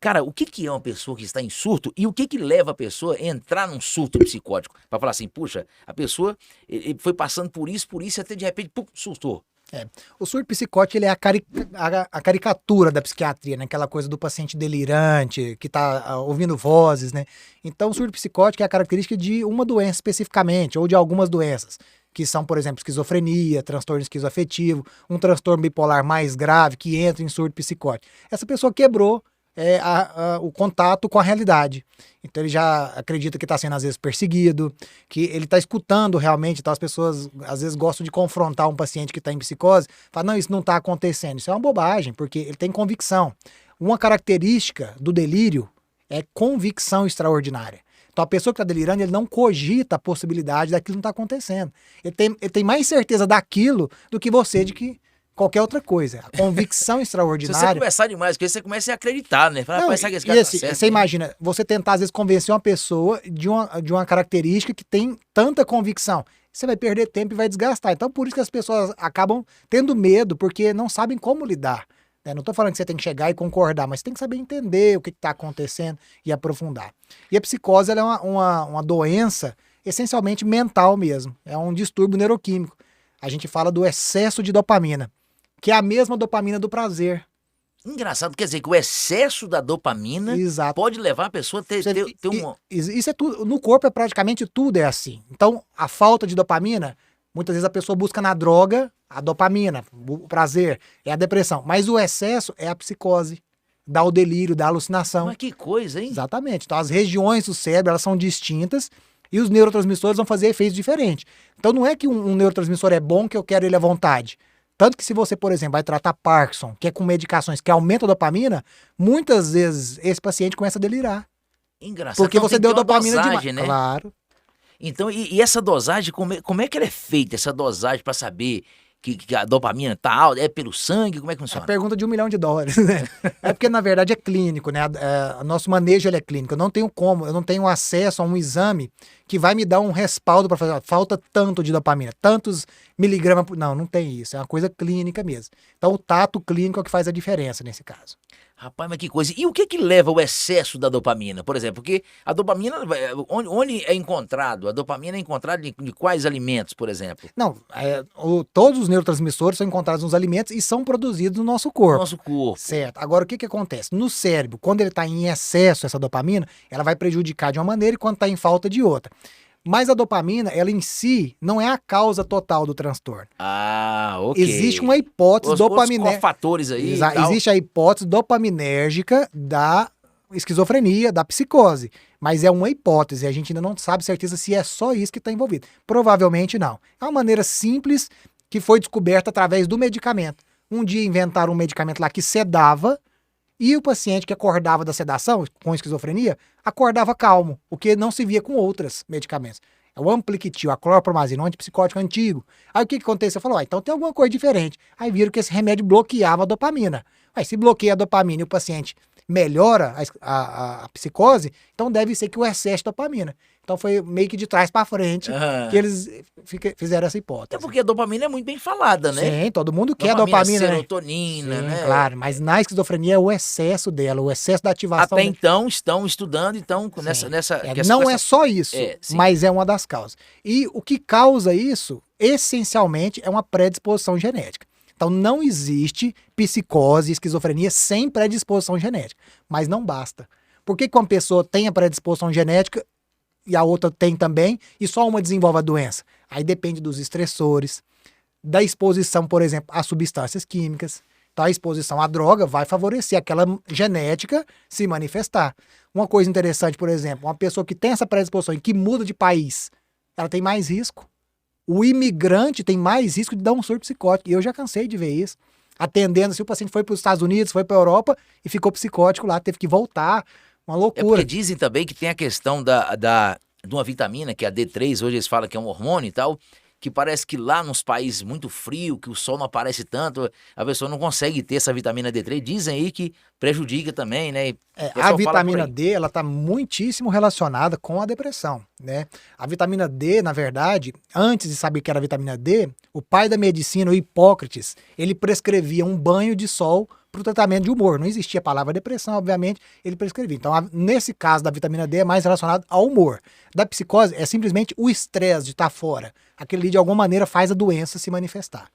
Cara, o que é uma pessoa que está em surto e o que leva a pessoa a entrar num surto psicótico? Pra falar assim, puxa, a pessoa ele foi passando por isso, e até de repente, pum, surtou. O surto psicótico, ele é a caricatura da psiquiatria, né? Aquela coisa do paciente delirante, que tá ouvindo vozes, né? Então, o surto psicótico é a característica de uma doença especificamente, ou de algumas doenças, que são, por exemplo, esquizofrenia, transtorno esquizoafetivo, um transtorno bipolar mais grave que entra em surto psicótico. Essa pessoa quebrou o contato com a realidade. Então ele já acredita que está sendo às vezes perseguido, que ele está escutando realmente. Então as pessoas às vezes gostam de confrontar um paciente que está em psicose, fala, não, isso não está acontecendo. Isso é uma bobagem, porque ele tem convicção. Uma característica do delírio é convicção extraordinária. Então a pessoa que está delirando, ele não cogita a possibilidade daquilo não estar acontecendo. Ele tem mais certeza daquilo do que você de que qualquer outra coisa. A convicção extraordinária. Se você conversar demais com isso, você começa a acreditar, né? Fala, não, esse cara tá certo, você né? imagina, você tentar às vezes convencer uma pessoa de uma característica que tem tanta convicção. Você vai perder tempo e vai desgastar. Então por isso que as pessoas acabam tendo medo, porque não sabem como lidar. Né? Não estou falando que você tem que chegar e concordar, mas você tem que saber entender o que está acontecendo e aprofundar. E a psicose ela é uma doença essencialmente mental mesmo. É um distúrbio neuroquímico. A gente fala do excesso de dopamina, que é a mesma dopamina do prazer. Engraçado, quer dizer que o excesso da dopamina Exato. pode levar a pessoa a ter um... Isso é tudo, no corpo é praticamente tudo é assim. Então, a falta de dopamina, muitas vezes a pessoa busca na droga a dopamina, o prazer, é a depressão. Mas o excesso é a psicose, dá o delírio, dá a alucinação. Mas que coisa, hein? Exatamente. Então, as regiões do cérebro, elas são distintas e os neurotransmissores vão fazer efeitos diferentes. Então, não é que um neurotransmissor é bom que eu quero ele à vontade. Tanto que se você, por exemplo, vai tratar Parkinson, que é com medicações que aumentam a dopamina, muitas vezes esse paciente começa a delirar. Engraçado. Porque então você deu dopamina dosagem, demais. né? Claro. Então, e essa dosagem, como é que ela é feita, essa dosagem, pra saber que a dopamina tá alta? É pelo sangue? Como é que É a funciona? pergunta de $1 milhão, né? É porque, na verdade, é clínico, né? O nosso manejo ele é clínico. Eu não tenho eu não tenho acesso a um exame que vai me dar um respaldo para fazer, ó, falta tanto de dopamina, tantos miligramas. Não tem isso. É uma coisa clínica mesmo. Então, o tato clínico é o que faz a diferença nesse caso. Rapaz, mas que coisa. E o que leva ao excesso da dopamina? Por exemplo, porque a dopamina, onde é encontrado? A dopamina é encontrada de quais alimentos, por exemplo? Não, todos os neurotransmissores são encontrados nos alimentos e são produzidos no nosso corpo. Nosso corpo. Certo. Agora, o que acontece? No cérebro, quando ele está em excesso, essa dopamina, ela vai prejudicar de uma maneira e quando está em falta de outra. Mas a dopamina, ela em si, não é a causa total do transtorno. Ah, ok. Existe uma hipótese Outros fatores aí e tal. Existe a hipótese dopaminérgica da esquizofrenia, da psicose. Mas é uma hipótese, a gente ainda não sabe certeza se é só isso que está envolvido. Provavelmente não. É uma maneira simples que foi descoberta através do medicamento. Um dia inventaram um medicamento lá que sedava e o paciente que acordava da sedação, com esquizofrenia, acordava calmo, o que não se via com outros medicamentos. É o Ampliquitil, a clorpromazina, um antipsicótico antigo. Aí o que aconteceu? Falou, então tem alguma coisa diferente. Aí viram que esse remédio bloqueava a dopamina. Aí se bloqueia a dopamina e o paciente melhora a psicose, então deve ser que o excesso de dopamina. Então foi meio que de trás para frente que eles fizeram essa hipótese. Até porque a dopamina é muito bem falada, né? Sim, todo mundo quer dopamina, serotonina, né? né? Claro, mas na esquizofrenia é o excesso dela, o excesso da ativação. Até então estão estudando, nessa não é só isso, mas é uma das causas. E o que causa isso, essencialmente, é uma predisposição genética. Então não existe psicose e esquizofrenia sem predisposição genética, mas não basta. Por que uma pessoa tem a predisposição genética e a outra tem também, e só uma desenvolve a doença? Aí depende dos estressores, da exposição, por exemplo, a substâncias químicas. Então a exposição à droga vai favorecer aquela genética se manifestar. Uma coisa interessante, por exemplo, uma pessoa que tem essa predisposição e que muda de país, ela tem mais risco. O imigrante tem mais risco de dar um surto psicótico. E eu já cansei de ver isso. Atendendo, se o paciente foi para os Estados Unidos, foi para a Europa e ficou psicótico lá, teve que voltar. Uma loucura. É porque dizem também que tem a questão de uma vitamina, que é a D3, hoje eles falam que é um hormônio e tal, que parece que lá nos países muito frios, que o sol não aparece tanto, a pessoa não consegue ter essa vitamina D3. Dizem aí que prejudica também, né? A vitamina D, ela está muitíssimo relacionada com a depressão. né? A vitamina D, na verdade, antes de saber que era vitamina D, o pai da medicina, o Hipócrates, ele prescrevia um banho de sol para o tratamento de humor. Não existia a palavra depressão, obviamente, ele prescrevia. Então, nesse caso da vitamina D, é mais relacionado ao humor. Da psicose, é simplesmente o estresse de estar fora. Aquele ali, de alguma maneira, faz a doença se manifestar.